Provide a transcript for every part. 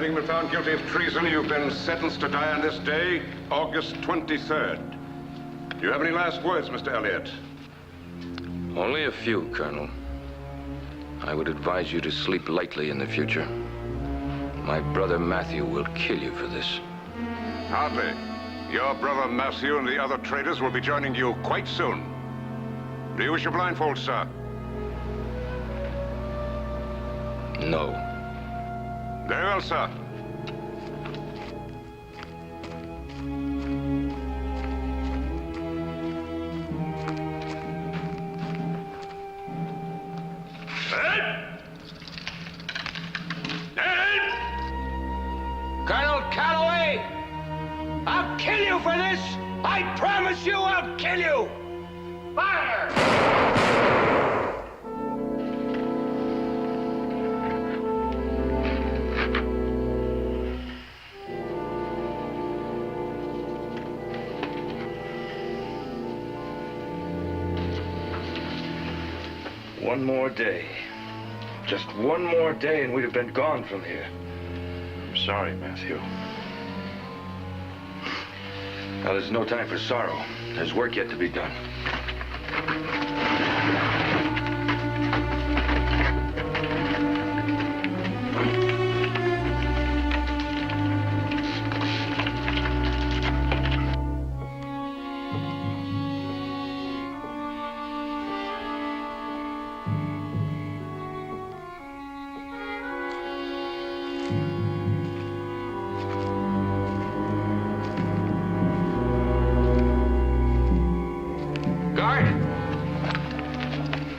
having been found guilty of treason, you've been sentenced to die on this day, August 23rd. Do you have any last words, Mr. Elliott? Only a few, Colonel. I would advise you to sleep lightly in the future. My brother Matthew will kill you for this. Hardly. Your brother Matthew and the other traitors will be joining you quite soon. Do you wish your blindfold, sir? No. Very well, sir. Colonel Calloway! I'll kill you for this! I promise you I'll kill you! Fire! One more day. Just one more day and we'd have been gone from here. I'm sorry, Matthew. Now, there's no time for sorrow. There's work yet to be done.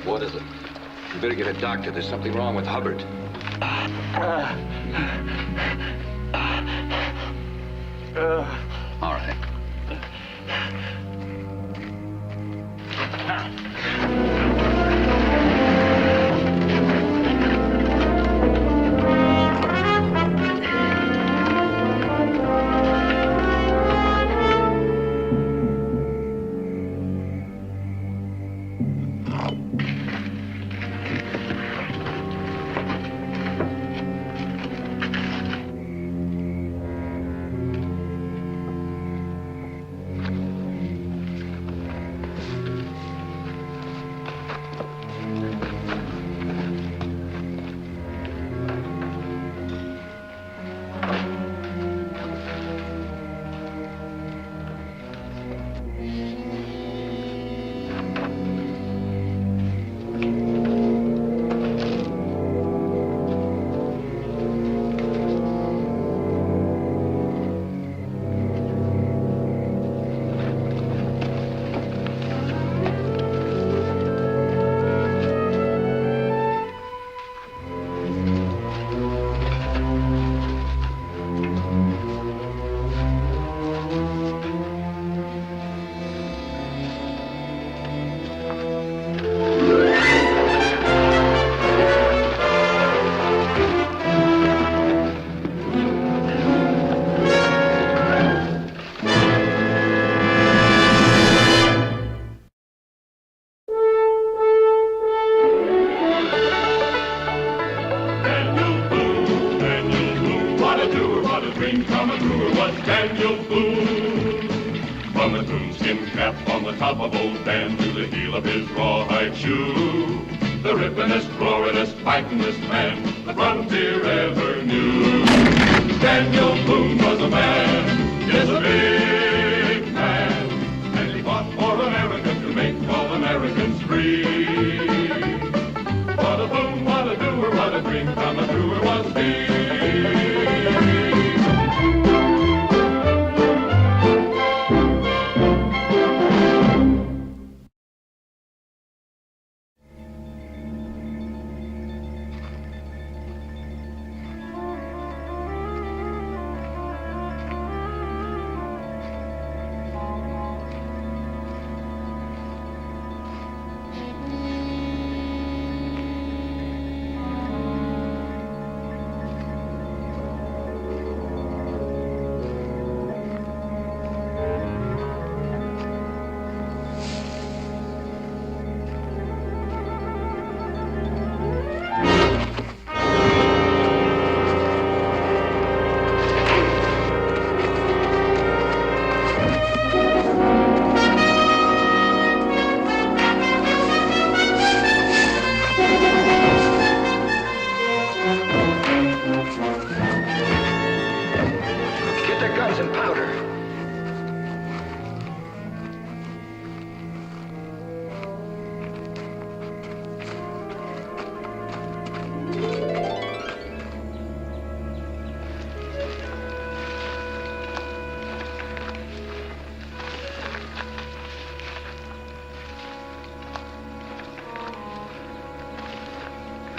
What is it? You better get a doctor. There's something wrong with Hubbard. All right.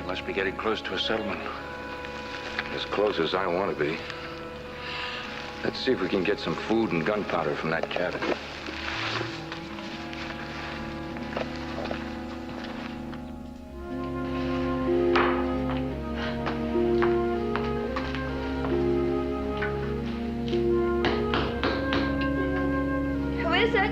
must be getting close to a settlement. As close as I want to be. Let's see if we can get some food and gunpowder from that cabin. Who is it?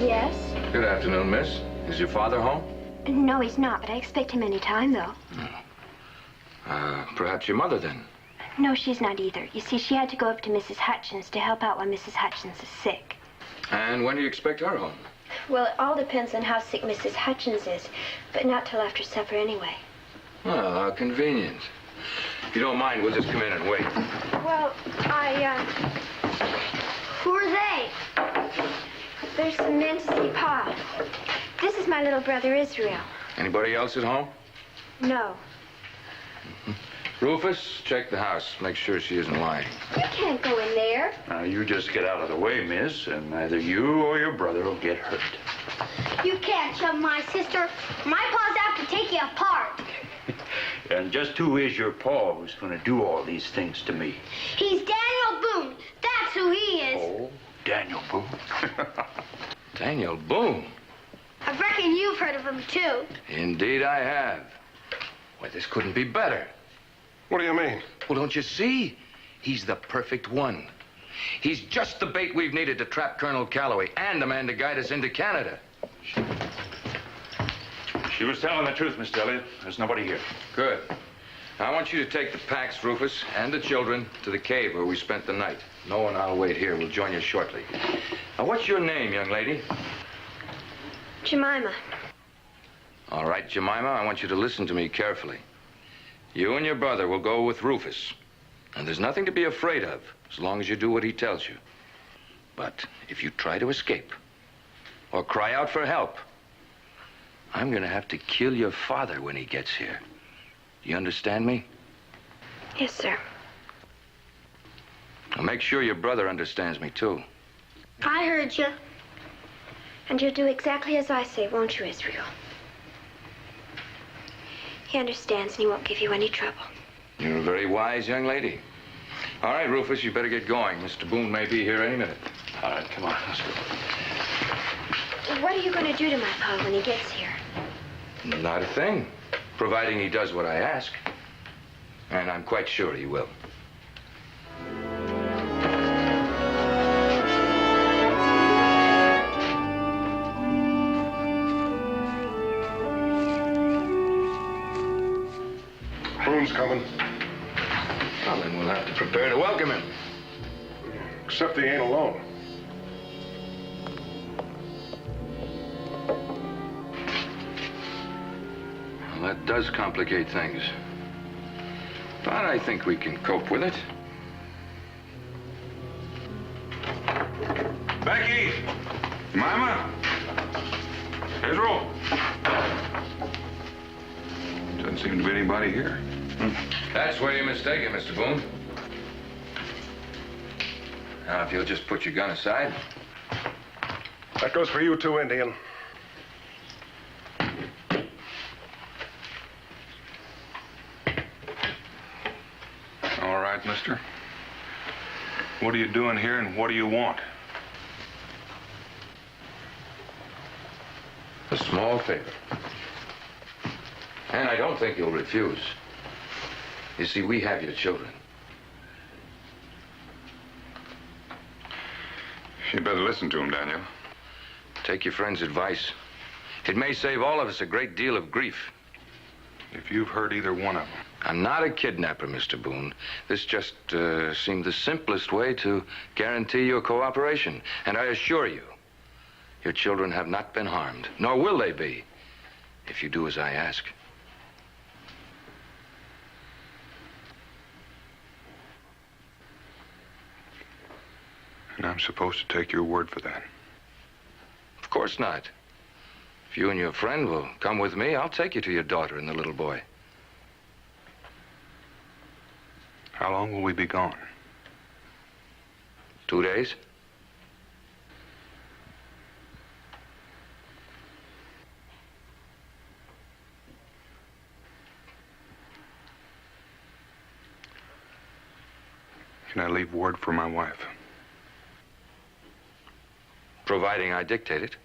Yes? Good afternoon, miss. Is your father home? No, he's not, but I expect him any time, though. Perhaps your mother, then? No, she's not either. You see, she had to go up to Mrs. Hutchins to help out while Mrs. Hutchins is sick. And when do you expect her home? Well, it all depends on how sick Mrs. Hutchins is, but not till after supper anyway. Well, how convenient. If you don't mind, we'll just come in and wait. Well, Who are they? There's some men to see Pa. This is my little brother, Israel. Anybody else at home? No. Rufus, check the house. Make sure she isn't lying. You can't go in there. Now, you just get out of the way, miss, and neither you or your brother will get hurt. You can't shove my sister. My pa's out to take you apart. And just who is your pa who's going to do all these things to me? He's Daniel Boone. That's who he is. Oh, Daniel Boone. Daniel Boone. I reckon you've heard of him, too. Indeed I have. Why, this couldn't be better. What do you mean? Well, don't you see? He's the perfect one. He's just the bait we've needed to trap Colonel Calloway and the man to guide us into Canada. She was telling the truth, Mr. Elliot. There's nobody here. Good. I want you to take the packs, Rufus, and the children to the cave where we spent the night. Noah and I'll wait here. We'll join you shortly. Now, what's your name, young lady? Jemima. All right, Jemima, I want you to listen to me carefully. You and your brother will go with Rufus. And there's nothing to be afraid of, as long as you do what he tells you. But if you try to escape, or cry out for help, I'm gonna have to kill your father when he gets here. You understand me? Yes, sir. Now make sure your brother understands me, too. I heard you. And you'll do exactly as I say, won't you, Israel? He understands and he won't give you any trouble. You're a very wise young lady. All right, Rufus, you better get going. Mr. Boone may be here any minute. All right, come on, let's go. What are you going to do to my Pa when he gets here? Not a thing, providing he does what I ask. And I'm quite sure he will. Boone's coming. Well, then we'll have to prepare to welcome him. Except he ain't alone. Well, that does complicate things. But I think we can cope with it. Becky! Mama! Israel! Doesn't seem to be anybody here. That's where you're mistaken, Mr. Boone. Now, if you'll just put your gun aside. That goes for you too, Indian. All right, mister. What are you doing here and what do you want? A small favor. And I don't think you'll refuse. You see, we have your children. You better listen to him, Daniel. Take your friend's advice. It may save all of us a great deal of grief. If you've heard either one of them. I'm not a kidnapper, Mr. Boone. This just seemed the simplest way to guarantee your cooperation. And I assure you, your children have not been harmed, nor will they be, if you do as I ask. And I'm supposed to take your word for that. Of course not. If you and your friend will come with me, I'll take you to your daughter and the little boy. How long will we be gone? 2 days? Can I leave word for my wife? Providing I dictate it.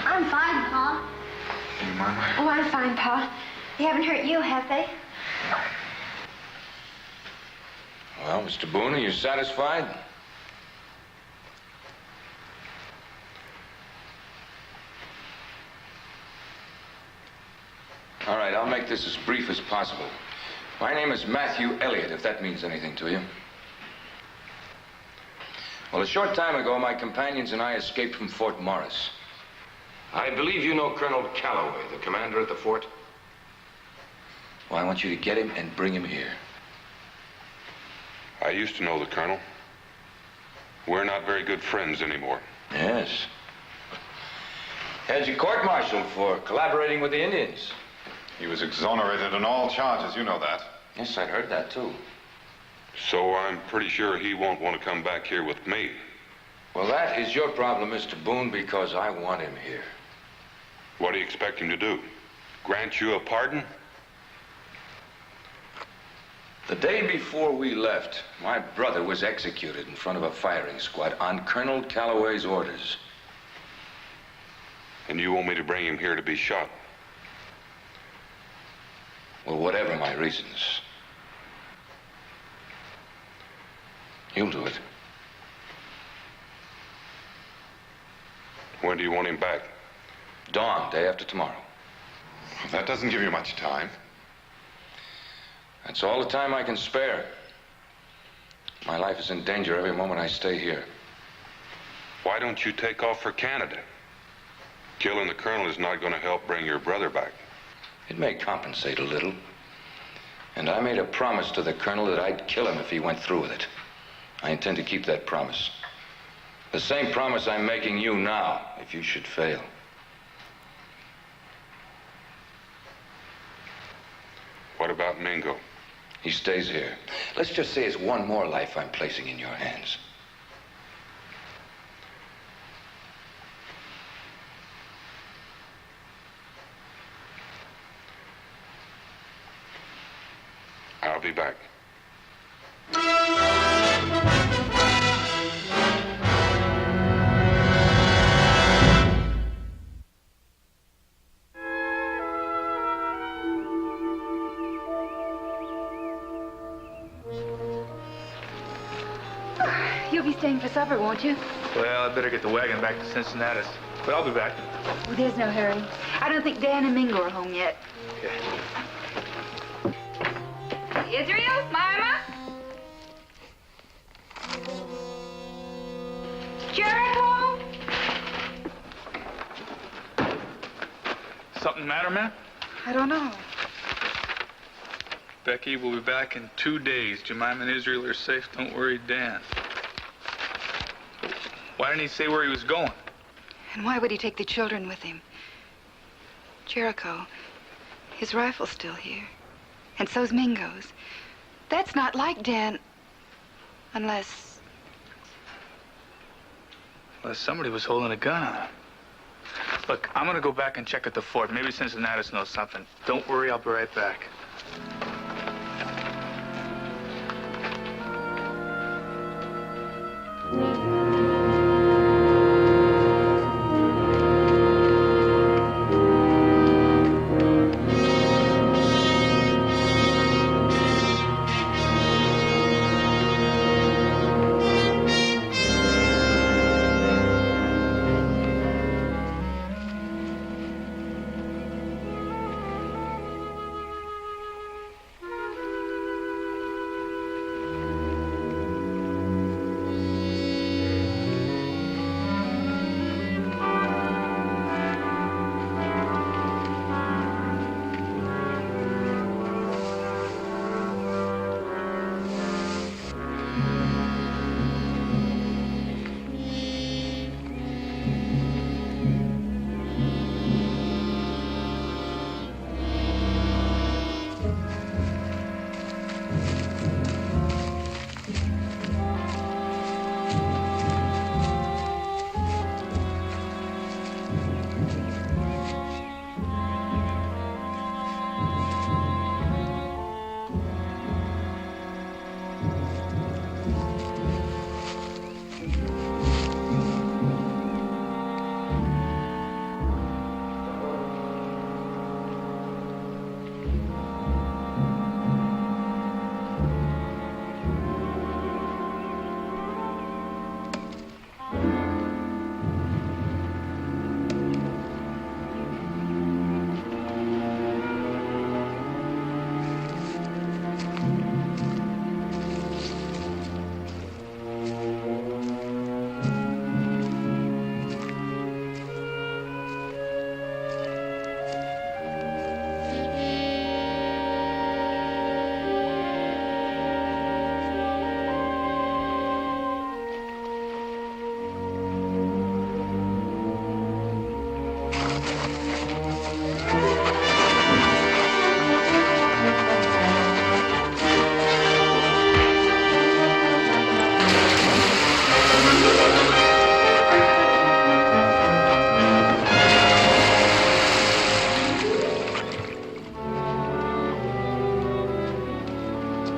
I'm fine, Pa. Oh, I'm fine, Pa. They haven't hurt you, have they? Well, Mr. Boone, are you satisfied? All right, I'll make this as brief as possible. My name is Matthew Elliott, if that means anything to you. Well, a short time ago, my companions and I escaped from Fort Morris. I believe you know Colonel Calloway, the commander at the fort. Well, I want you to get him and bring him here. I used to know the colonel. We're not very good friends anymore. Yes. Had you court-martialed for collaborating with the Indians. He was exonerated on all charges, you know that. Yes, I'd heard that, too. So I'm pretty sure he won't want to come back here with me. Well, that is your problem, Mr. Boone, because I want him here. What do you expect him to do? Grant you a pardon? The day before we left, my brother was executed in front of a firing squad on Colonel Calloway's orders. And you want me to bring him here to be shot? Well, whatever my reasons, you'll do it. When do you want him back? Dawn, day after tomorrow. That doesn't give you much time. That's all the time I can spare. My life is in danger every moment I stay here. Why don't you take off for Canada? Killing the colonel is not going to help bring your brother back. It may compensate a little. And I made a promise to the colonel that I'd kill him if he went through with it. I intend to keep that promise. The same promise I'm making you now, if you should fail. What about Mingo? He stays here. Let's just say it's one more life I'm placing in your hands. I'll be back. You'll be staying for supper, won't you? Well, I better get the wagon back to Cincinnati. But I'll be back. Well, there's no hurry. I don't think Dan and Mingo are home yet. Okay. Israel? Mama? Jericho? Something the matter, man? I don't know. Becky, we'll be back in 2 days. Jemima and Israel are safe. Don't worry, Dan. Why didn't he say where he was going? And why would he take the children with him? Jericho, his rifle's still here. And so's Mingo's. That's not like Dan. Unless... Well, somebody was holding a gun on him. Look, I'm gonna go back and check at the fort. Maybe Cincinnatus knows something. Don't worry, I'll be right back.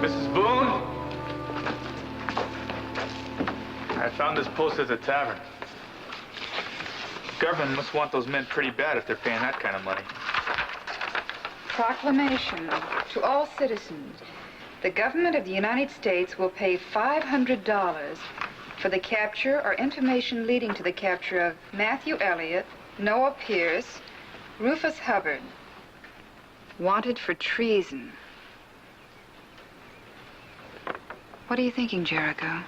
Mrs. Boone? I found this post at the tavern. Government must want those men pretty bad if they're paying that kind of money. Proclamation to all citizens. The government of the United States will pay $500 for the capture or information leading to the capture of Matthew Elliott, Noah Pierce, Rufus Hubbard, wanted for treason. What are you thinking, Jericho?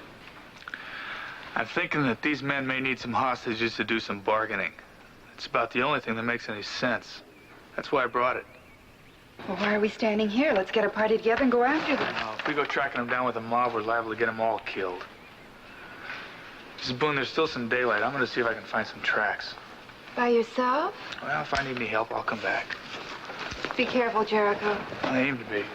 I'm thinking that these men may need some hostages to do some bargaining. It's about the only thing that makes any sense. That's why I brought it. Well, why are we standing here? Let's get a party together and go after them. Now, if we go tracking them down with a mob, we're liable to get them all killed. Mrs. Boone, there's still some daylight. I'm going to see if I can find some tracks. By yourself? Well, if I need any help, I'll come back. Be careful, Jericho. I aim to be.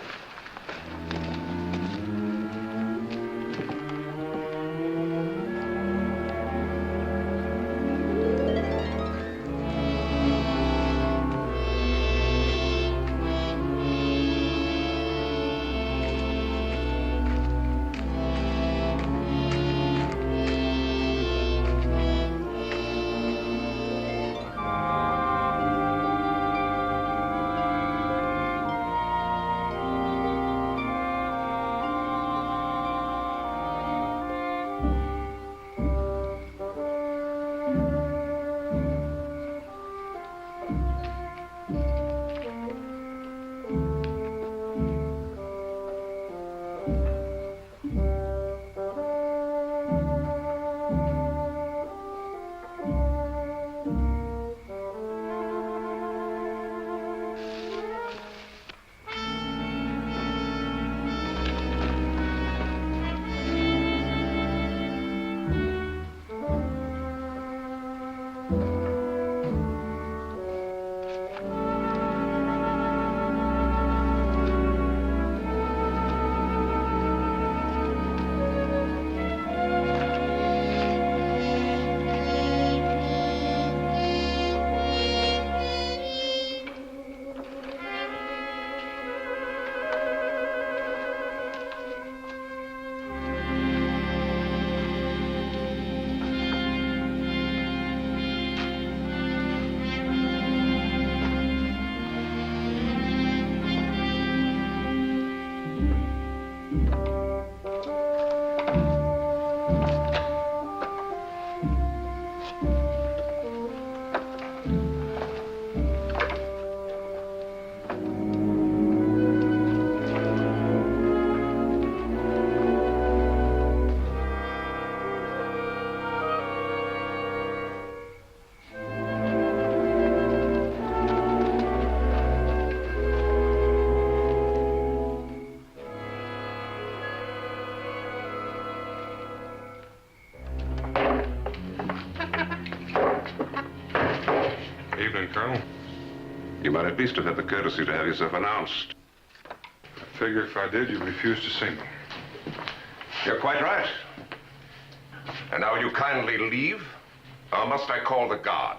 Evening, Colonel. You might at least have had the courtesy to have yourself announced. I figure if I did, you'd refuse to see me. You're quite right. And now will you kindly leave? Or must I call the guard?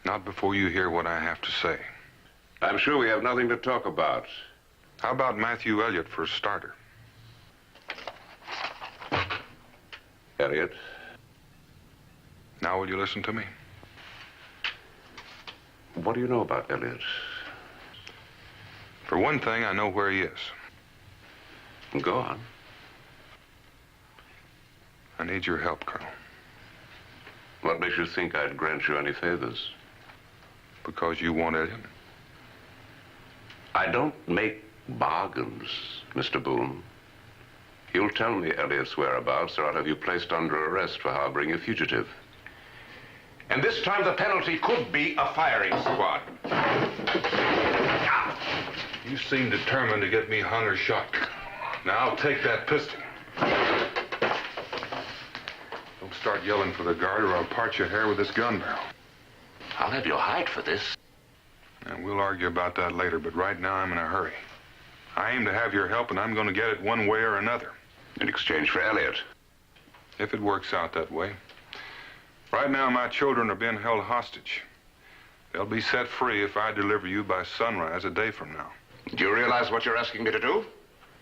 Not before you hear what I have to say. I'm sure we have nothing to talk about. How about Matthew Elliott for a starter? Elliot? Now will you listen to me? What do you know about Elliot? For one thing, I know where he is. Go on. I need your help, Colonel. What makes you think I'd grant you any favors? Because you want Elliott. I don't make bargains, Mr. Boone. You'll tell me Elliot's whereabouts, or I'll have you placed under arrest for harboring a fugitive. And this time the penalty could be a firing squad. You seem determined to get me hung or shot. Now, I'll take that pistol. Don't start yelling for the guard, or I'll part your hair with this gun barrel. I'll have you hide for this. And we'll argue about that later, but right now I'm in a hurry. I aim to have your help, and I'm going to get it one way or another. In exchange for Elliot. If it works out that way. Right now, my children are being held hostage. They'll be set free if I deliver you by sunrise a day from now. Do you realize what you're asking me to do?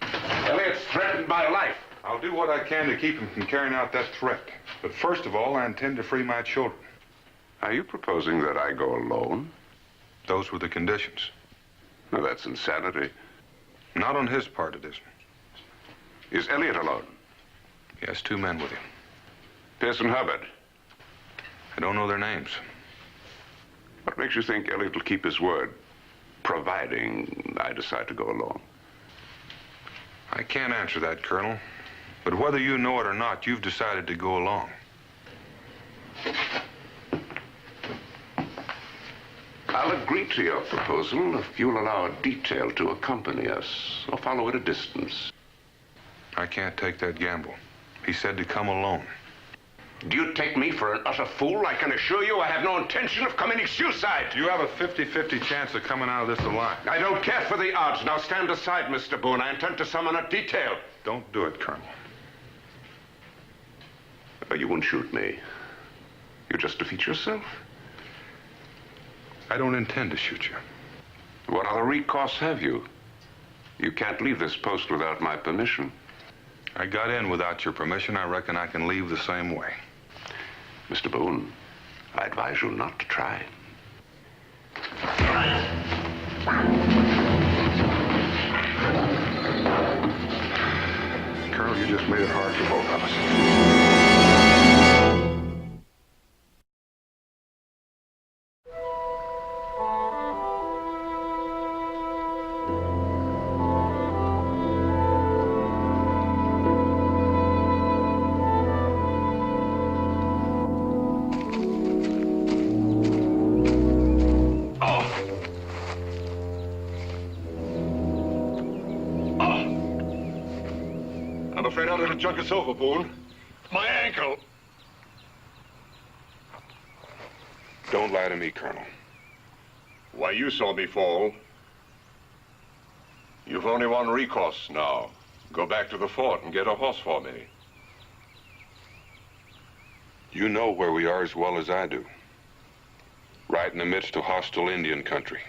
Elliot's threatened my life. I'll do what I can to keep him from carrying out that threat. But first of all, I intend to free my children. Are you proposing that I go alone? Those were the conditions. No, that's insanity. Not on his part, it isn't. Is Elliot alone? He has 2 men with him. Pierce and Hubbard. I don't know their names. What makes you think Elliot will keep his word, providing I decide to go alone? I can't answer that, Colonel. But whether you know it or not, you've decided to go along. I'll agree to your proposal if you'll allow a detail to accompany us or follow at a distance. I can't take that gamble. He said to come alone. Do you take me for an utter fool? I can assure you I have no intention of committing suicide. You have a 50-50 chance of coming out of this alive. I don't care for the odds. Now stand aside, Mr. Boone. I intend to summon a detail. Don't do it, Colonel. You won't shoot me. You just defeat yourself. I don't intend to shoot you. What other recourse have you? You can't leave this post without my permission. I got in without your permission. I reckon I can leave the same way. Mr. Boone, I advise you not to try. Colonel, you just made it hard for both of us. I'm afraid our little junk is over, Boone. My ankle. Don't lie to me, Colonel. Why, you saw me fall. You've only one recourse now. Go back to the fort and get a horse for me. You know where we are as well as I do. Right in the midst of hostile Indian country.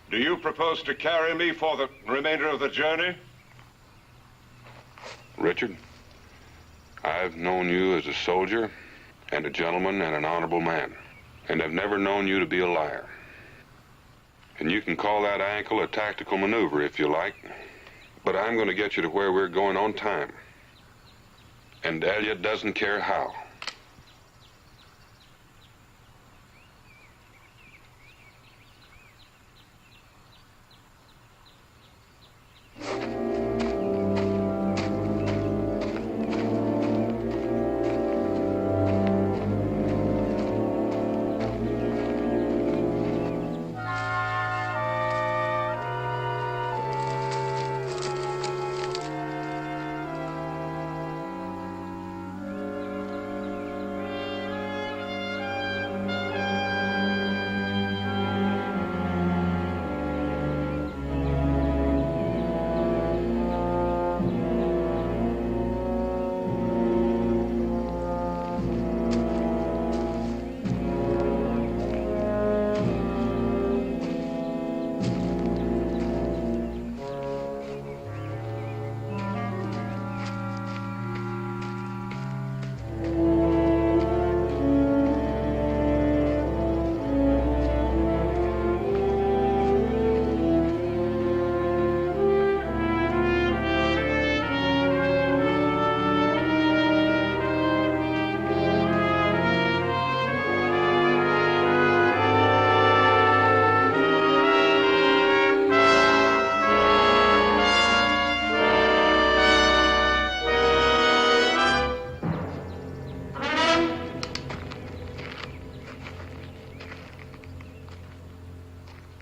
Do you propose to carry me for the remainder of the journey? Richard, I've known you as a soldier and a gentleman and an honorable man. And I've never known you to be a liar. And you can call that ankle a tactical maneuver if you like. But I'm going to get you to where we're going on time. And Elliot doesn't care how.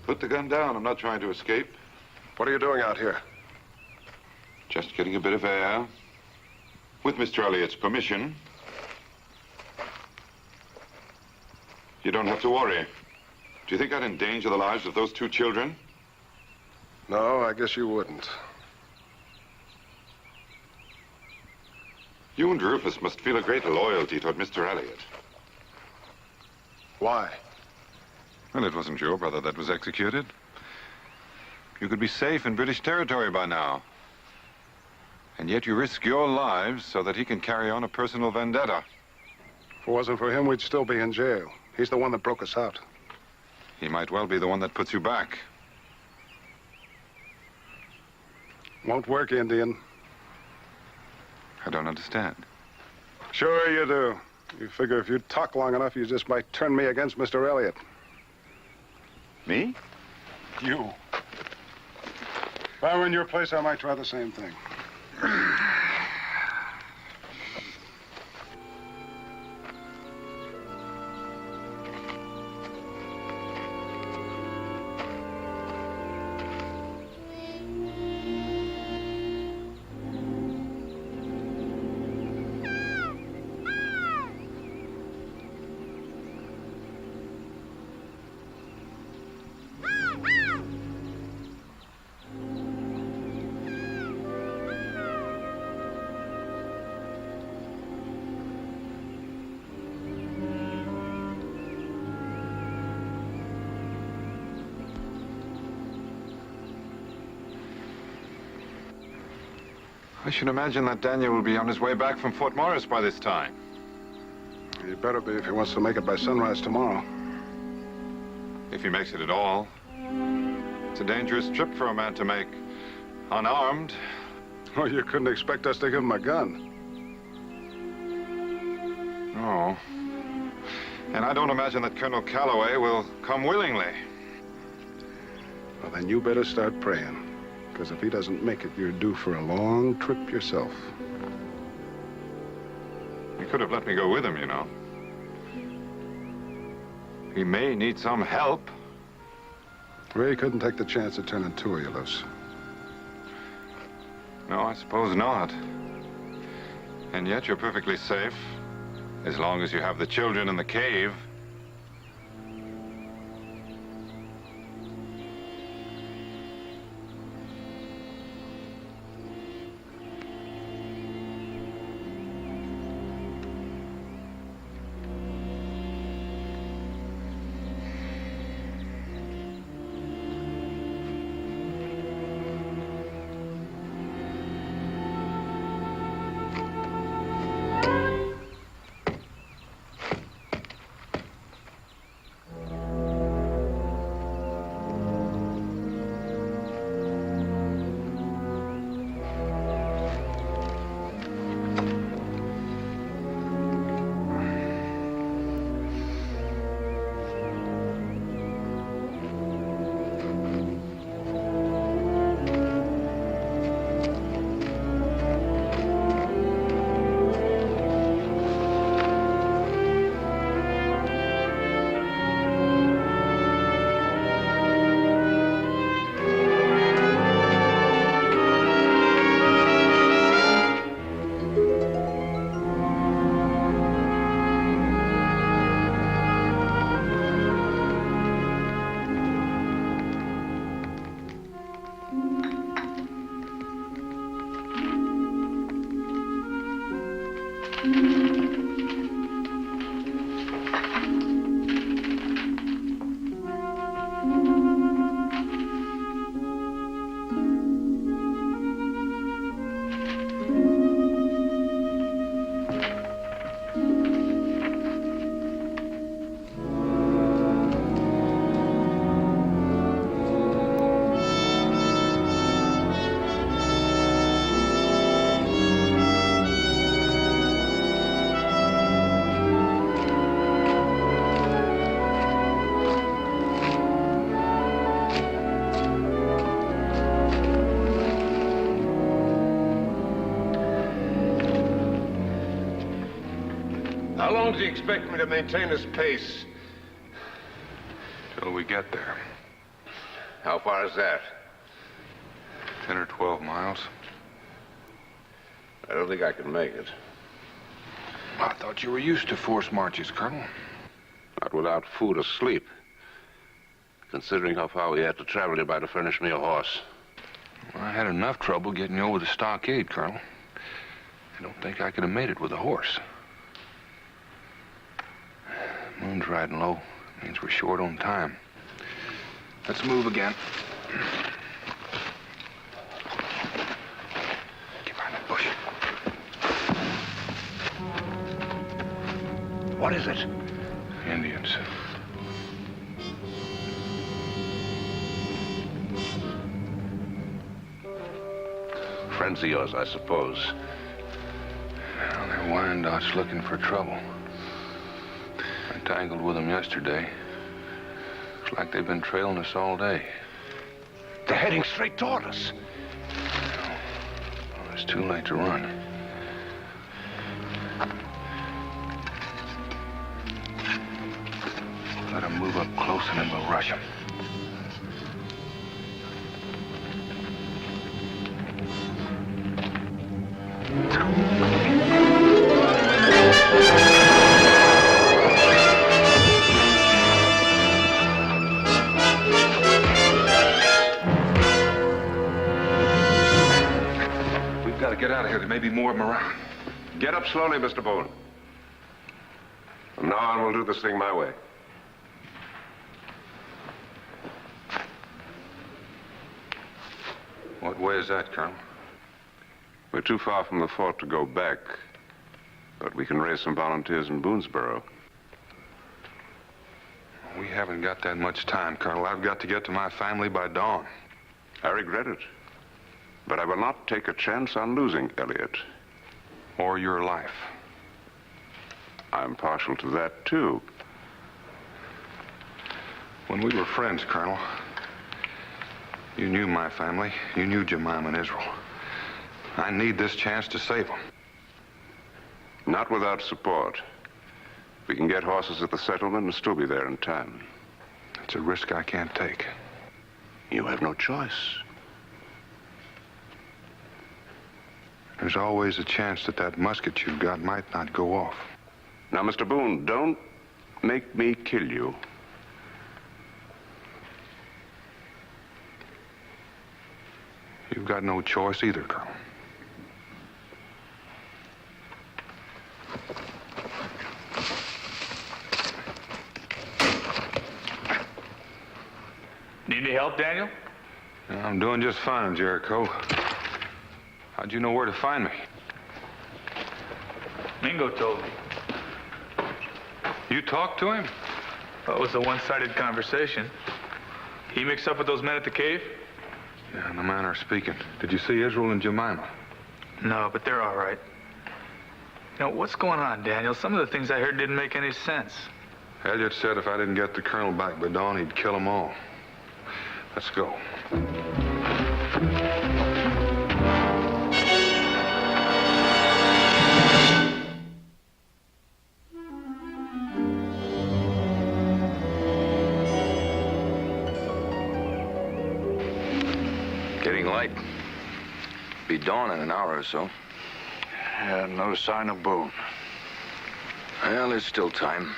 Put the gun down. I'm not trying to escape. What are you doing out here? Just getting a bit of air. With Mr. Elliott's permission. You don't have to worry. Do you think I'd endanger the lives of those 2 children? No, I guess you wouldn't. You and Rufus must feel a great loyalty toward Mr. Elliott. Why? Well, it wasn't your brother that was executed. You could be safe in British territory by now. And yet you risk your lives so that he can carry on a personal vendetta. If it wasn't for him, we'd still be in jail. He's the one that broke us out. He might well be the one that puts you back. Won't work, Indian. I don't understand. Sure you do. You figure if you talk long enough, you just might turn me against Mr. Elliott. Me? You. If I were in your place, I might try the same thing. I should imagine that Daniel will be on his way back from Fort Morris by this time. He better be if he wants to make it by sunrise tomorrow. If he makes it at all. It's a dangerous trip for a man to make, unarmed. Oh, you couldn't expect us to give him a gun. No. And I don't imagine that Colonel Calloway will come willingly. Well, then you better start praying. Because if he doesn't make it, you're due for a long trip yourself. He could have let me go with him, you know. He may need some help. Ray couldn't take the chance of turning 2 of you loose. No, I suppose not. And yet you're perfectly safe, as long as you have the children in the cave. How long does he expect me to maintain this pace? Till we get there. How far is that? 10 or 12 miles. I don't think I can make it. I thought you were used to forced marches, Colonel. Not without food or sleep. Considering how far we had to travel, you'd better furnish me a horse. Well, I had enough trouble getting you over the stockade, Colonel. I don't think I could have made it with a horse. Moon's riding low. Means we're short on time. Let's move again. Get behind that bush. What is it? Indians. Friends of yours, I suppose. Well, they're Wyandottes looking for trouble. I tangled with them yesterday. Looks like they've been trailing us all day. They're heading straight toward us. Well, it's too late to run. Let them move up close and then we'll rush them. We've got to get out of here. There may be more of them around. Get up slowly, Mr. Boone. From now on, we'll do this thing my way. What way is that, Colonel? We're too far from the fort to go back, but we can raise some volunteers in Boonesboro. We haven't got that much time, Colonel. I've got to get to my family by dawn. I regret it, but I will not take a chance on losing Elliot. Or your life. I'm partial to that, too. When we were friends, Colonel, you knew my family. You knew Jemima and Israel. I need this chance to save them. Not without support. We can get horses at the settlement and still be there in time. It's a risk I can't take. You have no choice. There's always a chance that that musket you've got might not go off. Now, Mr. Boone, don't make me kill you. You've got no choice either, Colonel. Need any help, Daniel? I'm doing just fine, Jericho. How'd you know where to find me? Mingo told me. You talked to him? Well, it was a one-sided conversation. He mixed up with those men at the cave? Yeah, in the manner of speaking. Did you see Israel and Jemima? No, but they're all right. You know, what's going on, Daniel? Some of the things I heard didn't make any sense. Elliot said if I didn't get the colonel back by dawn, he'd kill them all. Let's go. Getting light. Be dawn in an hour or so. Yeah, no sign of Boone. Well, there's still time.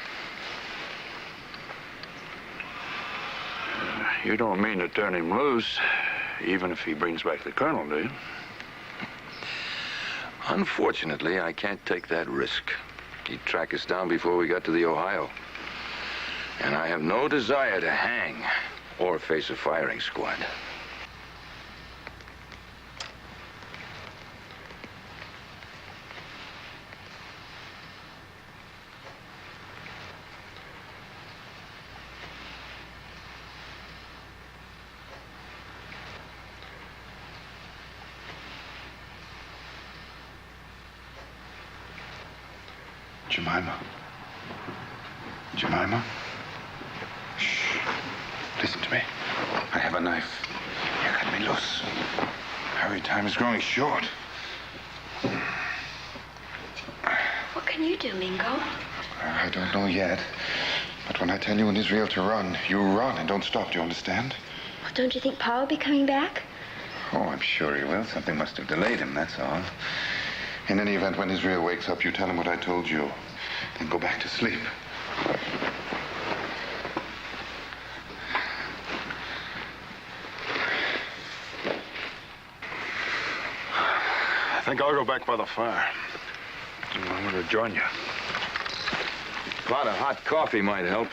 You don't mean to turn him loose, even if he brings back the colonel, do you? Unfortunately, I can't take that risk. He'd track us down before we got to the Ohio. And I have no desire to hang or face a firing squad. Jemima. Jemima? Shh. Listen to me. I have a knife. You cut me loose. Hurry, time is growing short. What can you do, Mingo? I don't know yet. But when I tell you in Israel to run, you run and don't stop. Do you understand? don't you think Paul will be coming back? Oh, I'm sure he will. Something must have delayed him, that's all. In any event, when Israel wakes up, you tell him what I told you. Then go back to sleep. I think I'll go back by the fire. I'm going to join you. A pot of hot coffee might help.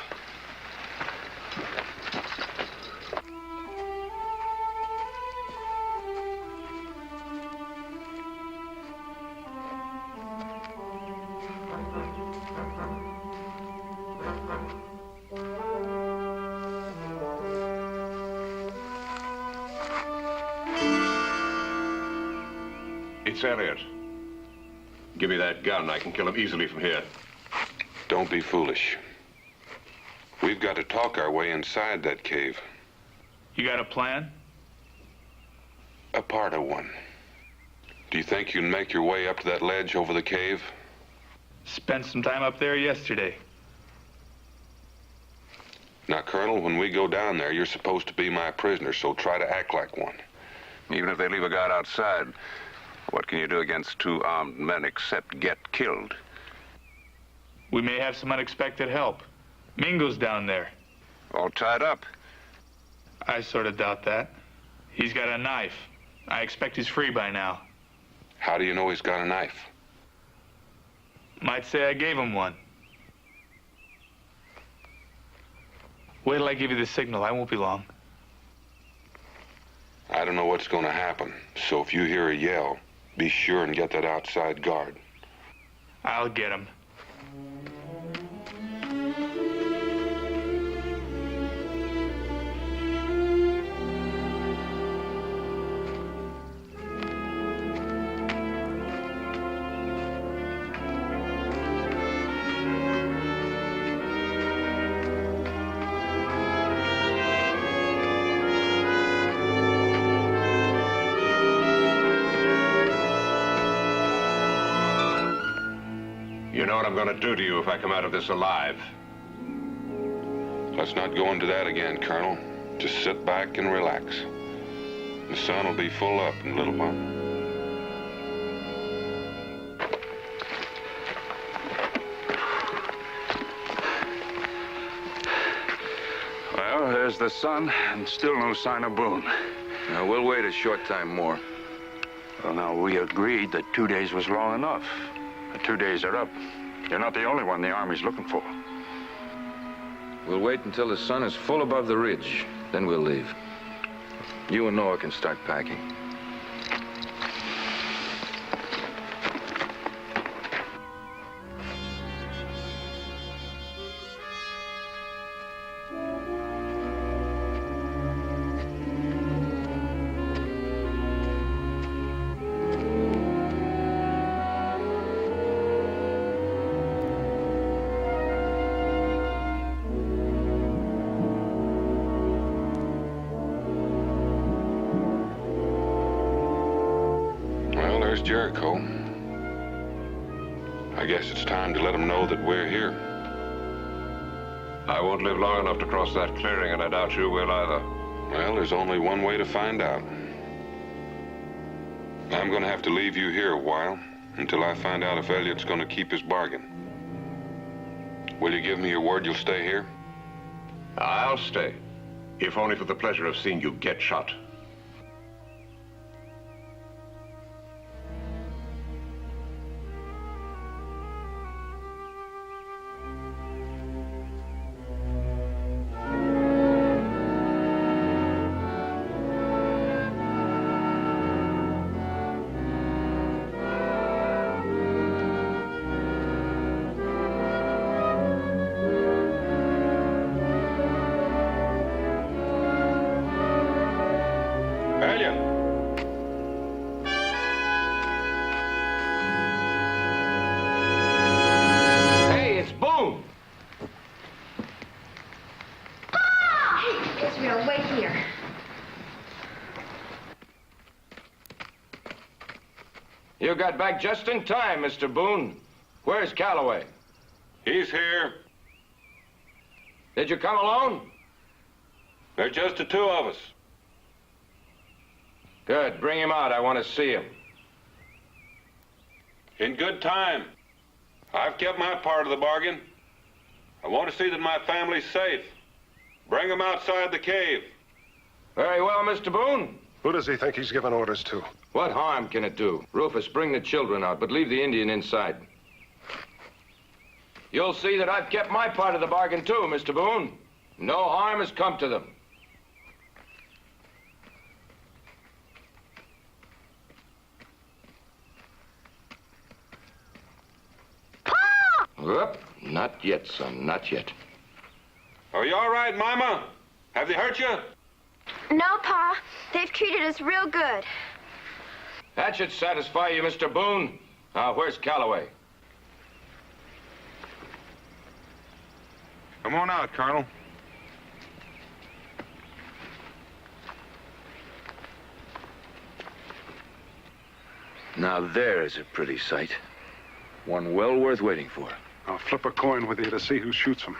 It's Elliot. Give me that gun. I can kill him easily from here. Don't be foolish. We've got to talk our way inside that cave. You got a plan? A part of one. Do you think you can make your way up to that ledge over the cave? Spent some time up there yesterday. Now, Colonel, when we go down there, you're supposed to be my prisoner, so try to act like one. Even if they leave a guard outside, what can you do against two armed men except get killed? We may have some unexpected help. Mingo's down there. All tied up. I sort of doubt that. He's got a knife. I expect he's free by now. How do you know he's got a knife? Might say I gave him one. Wait till I give you the signal. I won't be long. I don't know what's going to happen, so if you hear a yell, be sure and get that outside guard. I'll get him. You know what I'm going to do to you if I come out of this alive. Let's not go into that again, Colonel. Just sit back and relax. The sun will be full up in a little while. Well, there's the sun, and still no sign of Boone. Now, we'll wait a short time more. Well, now, we agreed that 2 days was long enough. The 2 days are up. You're not the only one the Army's looking for. We'll wait until the sun is full above the ridge. Then we'll leave. You and Noah can start packing. There's Jericho. I guess it's time to let them know that we're here. I won't live long enough to cross that clearing, and I doubt you will either. Well, there's only one way to find out. I'm going to have to leave you here a while until I find out if Elliot's going to keep his bargain. Will you give me your word you'll stay here? I'll stay, if only for the pleasure of seeing you get shot. Hey, it's Boone. Hey, Israel, wait here. You got back just in time, Mr. Boone. Where's Calloway? He's here. Did you come alone? There's just the two of us. Good. Bring him out. I want to see him. In good time. I've kept my part of the bargain. I want to see that my family's safe. Bring him outside the cave. Very well, Mr. Boone. Who does he think he's given orders to? What harm can it do? Rufus, bring the children out, but leave the Indian inside. You'll see that I've kept my part of the bargain, too, Mr. Boone. No harm has come to them. Whoop, not yet, son, not yet. Are you all right, Mama? Have they hurt you? No, Pa. They've treated us real good. That should satisfy you, Mr. Boone. Now, where's Calloway? Come on out, Colonel. Now, there is a pretty sight. One well worth waiting for. I'll flip a coin with you to see who shoots him.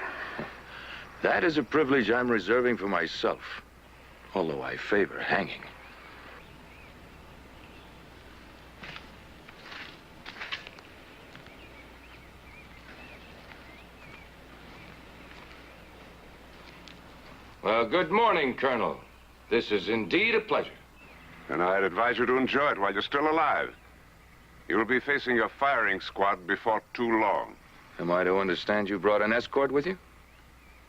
That is a privilege I'm reserving for myself, although I favor hanging. Well, good morning, Colonel. This is indeed a pleasure. And I'd advise you to enjoy it while you're still alive. You'll be facing your firing squad before too long. Am I to understand you brought an escort with you?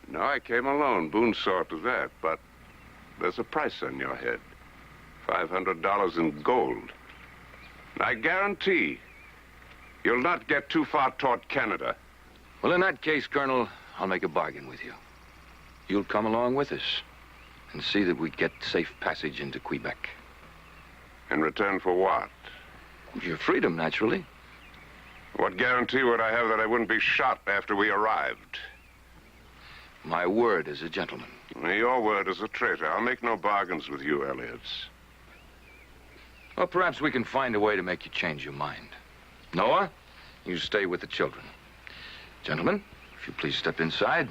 No, I came alone. Boone saw to that, but there's a price on your head. $500 in gold. I guarantee you'll not get too far toward Canada. Well, in that case, Colonel, I'll make a bargain with you. You'll come along with us and see that we get safe passage into Quebec. In return for what? Your freedom, naturally. What guarantee would I have that I wouldn't be shot after we arrived? My word as a gentleman. Your word as a traitor. I'll make no bargains with you, Elliots. Well, perhaps we can find a way to make you change your mind. Noah, you stay with the children. Gentlemen, if you please step inside.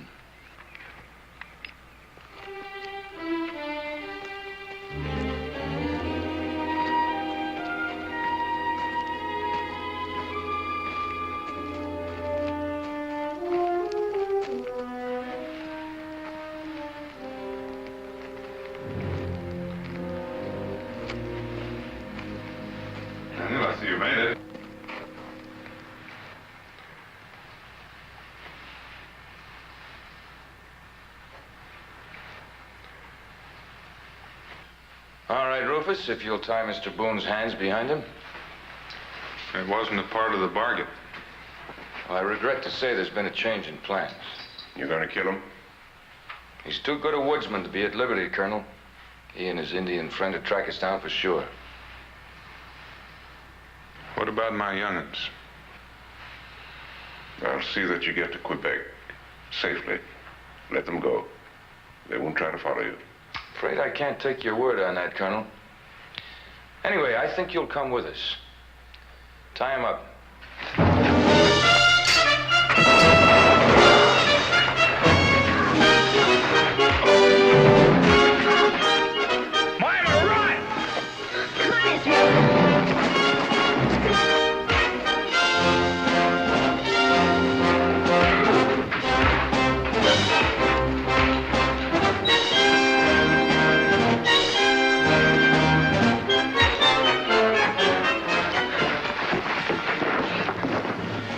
I see you made it. All right, Rufus, if you'll tie Mr. Boone's hands behind him. It wasn't a part of the bargain. Well, I regret to say there's been a change in plans. You gonna kill him? He's too good a woodsman to be at liberty, Colonel. He and his Indian friend would track us down for sure. What about my young'uns? I'll see that you get to Quebec safely. Let them go. They won't try to follow you. Afraid I can't take your word on that, Colonel. Anyway, I think you'll come with us. Tie him up. Mama, run! Come on, Israel.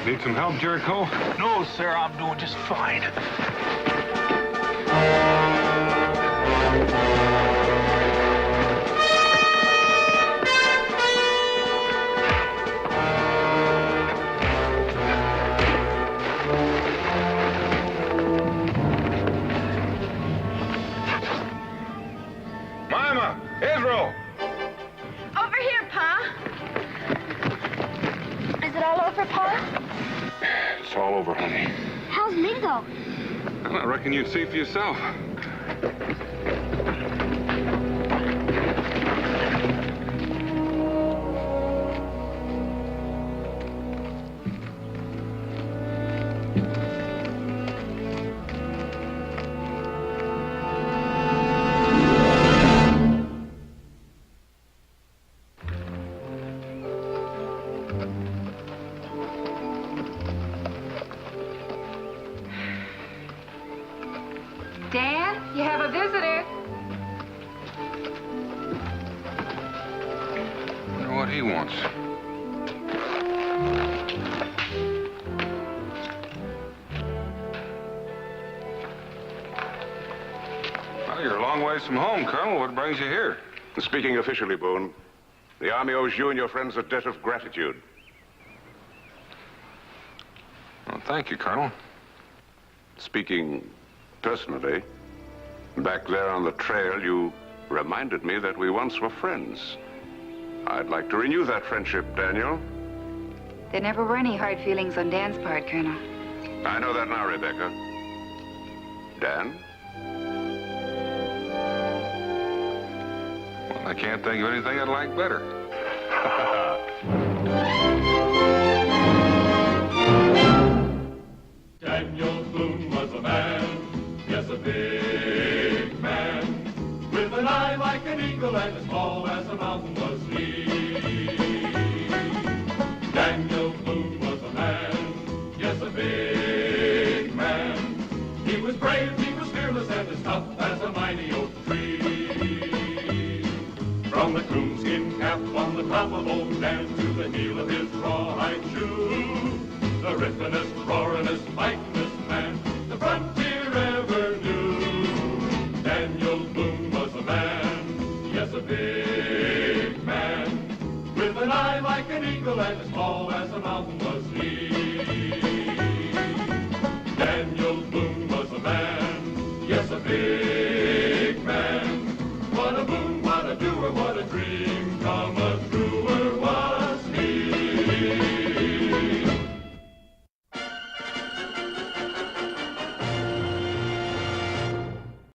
Need some help, Jericho? No, sir, I'm doing just fine. Mama! Israel! Over here, Pa. Is it all over, Pa? It's all over, honey. How's Mingo? Well, I reckon you'd see for yourself. he wants. Well, you're a long ways from home, Colonel. What brings you here? Speaking officially, Boone, the Army owes you and your friends a debt of gratitude. Well, thank you, Colonel. Speaking personally, back there on the trail, you reminded me that we once were friends. I'd like to renew that friendship, Daniel. There never were any hard feelings on Dan's part, Colonel. I know that now, Rebecca. Dan? Well, I can't think of anything I'd like better. Daniel Boone was a man, yes, a big man, with an eye like an eagle and as tall as a mountain was he. Daniel Boone was a man, yes, a big man. He was brave, he was fearless, and as tough as a mighty oak tree. From the coonskin cap on the top of old Dan to the heel of his rawhide shoe, the rippenest, roaringest, fightingest man the frontier ever knew. Daniel Boone was a man, yes, a big man, with an eye like an eagle and as tall as a mountain